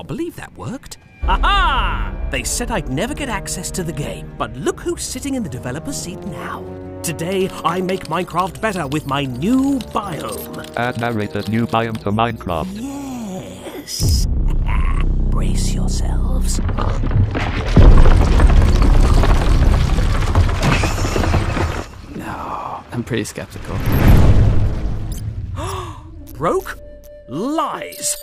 can't believe that worked. Aha! They said I'd never get access to the game, but look who's sitting in the developer's seat now. Today, I make Minecraft better with my new biome. Add narrator's new biome to Minecraft. Yes. Brace yourselves. No, I'm pretty skeptical. Broke? Lies!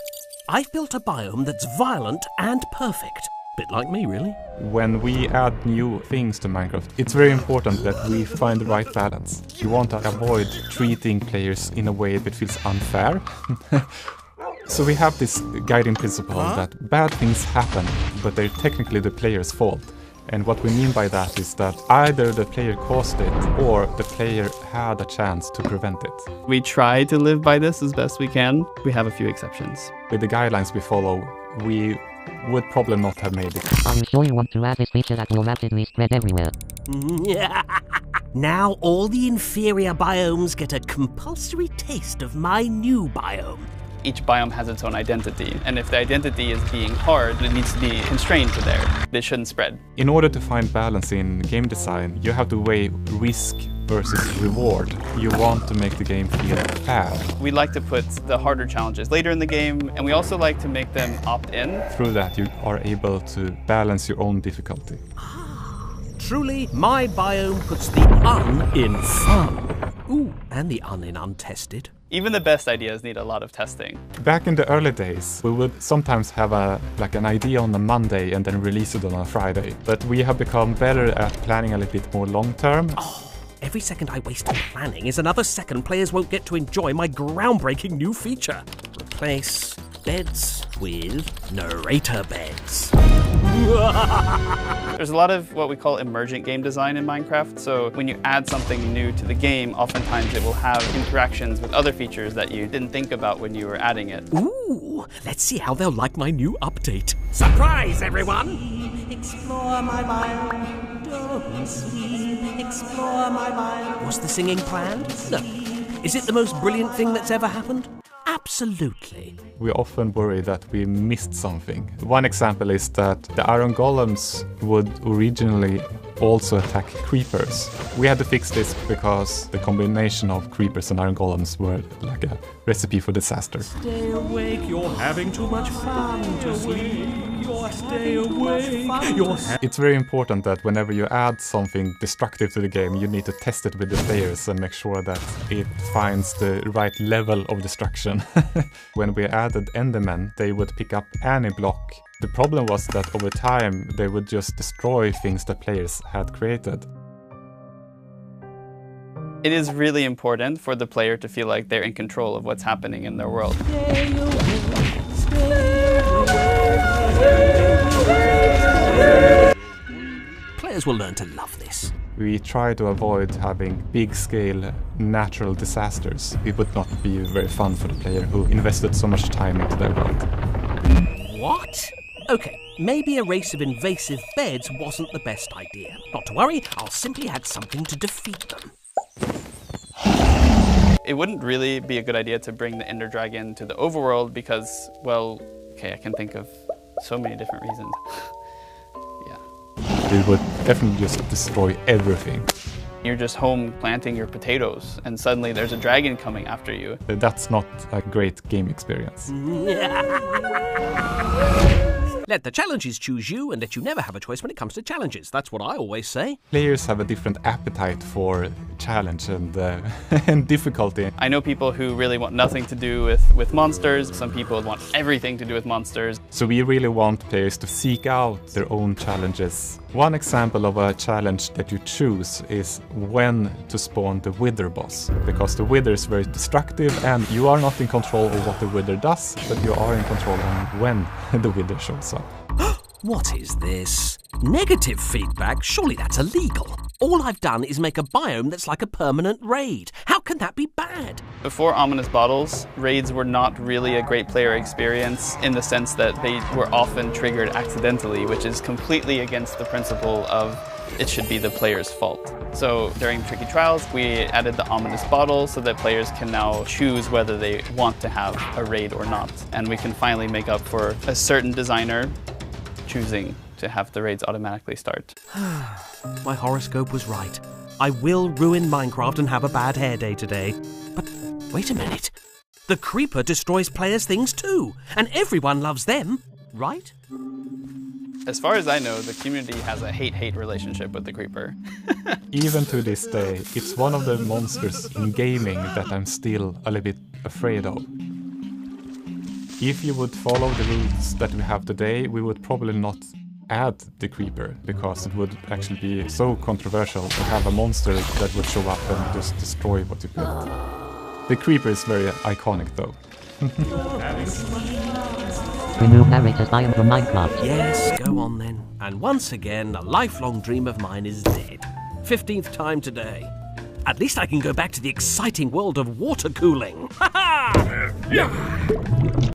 I've built a biome that's violent and perfect. Bit like me, really. When we add new things to Minecraft, it's very important that we find the right balance. You want to avoid treating players in a way that feels unfair. So we have this guiding principle that bad things happen, but they're technically the player's fault. And what we mean by that is that either the player caused it or the player had a chance to prevent it. We try to live by this as best we can. We have a few exceptions. With the guidelines we follow, we would probably not have made it. Are you sure you want to add this feature that will rapidly spread everywhere? Now all the inferior biomes get a compulsory taste of my new biome. Each biome has its own identity, and if the identity is being hard, it needs to be constrained to there. They shouldn't spread. In order to find balance in game design, you have to weigh risk versus reward. You want to make the game feel fair. We like to put the harder challenges later in the game, and we also like to make them opt-in. Through that, you are able to balance your own difficulty. Truly, my biome puts the in fun. Ooh, and the in untested. Even the best ideas need a lot of testing. Back in the early days, we would sometimes have an idea on a Monday and then release it on a Friday. But we have become better at planning a little bit more long-term. Oh, every second I waste on planning is another second players won't get to enjoy my groundbreaking new feature. Replace beds with narrator beds. There's a lot of what we call emergent game design in Minecraft, so when you add something new to the game, oftentimes it will have interactions with other features that you didn't think about when you were adding it. Ooh, let's see how they'll like my new update. Surprise, everyone! Explore my biome, don't sleep, explore my biome. Was the singing planned? No. Is it the most brilliant thing that's ever happened? Absolutely. We often worry that we missed something. One example is that the iron golems would originally also attack creepers. We had to fix this because the combination of creepers and iron golems were like a recipe for disaster. Stay awake, you're having too much fun to sleep. Stay awake. It's very important that whenever you add something destructive to the game, you need to test it with the players and make sure that it finds the right level of destruction. When we added Endermen, they would pick up any block. The problem was that over time, they would just destroy things that players had created. It is really important for the player to feel like they're in control of what's happening in their world. Players will learn to love this. We try to avoid having big-scale natural disasters. It would not be very fun for the player who invested so much time into their world. What? Okay, maybe a race of invasive beds wasn't the best idea. Not to worry, I'll simply add something to defeat them. It wouldn't really be a good idea to bring the Ender Dragon to the overworld because, well, okay, I can think of so many different reasons. Yeah. It would definitely just destroy everything. You're just home planting your potatoes and suddenly there's a dragon coming after you. That's not a great game experience. Let the challenges choose you and let you never have a choice when it comes to challenges. That's what I always say. Players have a different appetite for challenge and, and difficulty. I know people who really want nothing to do with monsters. Some people want everything to do with monsters. So we really want players to seek out their own challenges. One example of a challenge that you choose is when to spawn the Wither boss. Because the Wither is very destructive and you are not in control of what the Wither does, but you are in control of when the Wither shows up. What is this? Negative feedback? Surely that's illegal. All I've done is make a biome that's like a permanent raid. How can that be bad? Before Ominous Bottles, raids were not really a great player experience in the sense that they were often triggered accidentally, which is completely against the principle of it should be the player's fault. So during tricky trials, we added the ominous bottle so that players can now choose whether they want to have a raid or not. And we can finally make up for a certain designer choosing to have the raids automatically start. My horoscope was right. I will ruin Minecraft and have a bad hair day today. But wait a minute. The creeper destroys players' things too, and everyone loves them, right? As far as I know, the community has a hate-hate relationship with the creeper. Even to this day, it's one of the monsters in gaming that I'm still a little bit afraid of. If you would follow the rules that we have today, we would probably not add the creeper, because it would actually be so controversial to have a monster that would show up and just destroy what you built. The creeper is very iconic though. Remove narrator's biome from Minecraft. Yes, go on then. And once again, a lifelong dream of mine is dead. 15th time today. At least I can go back to the exciting world of water cooling. Ha ha!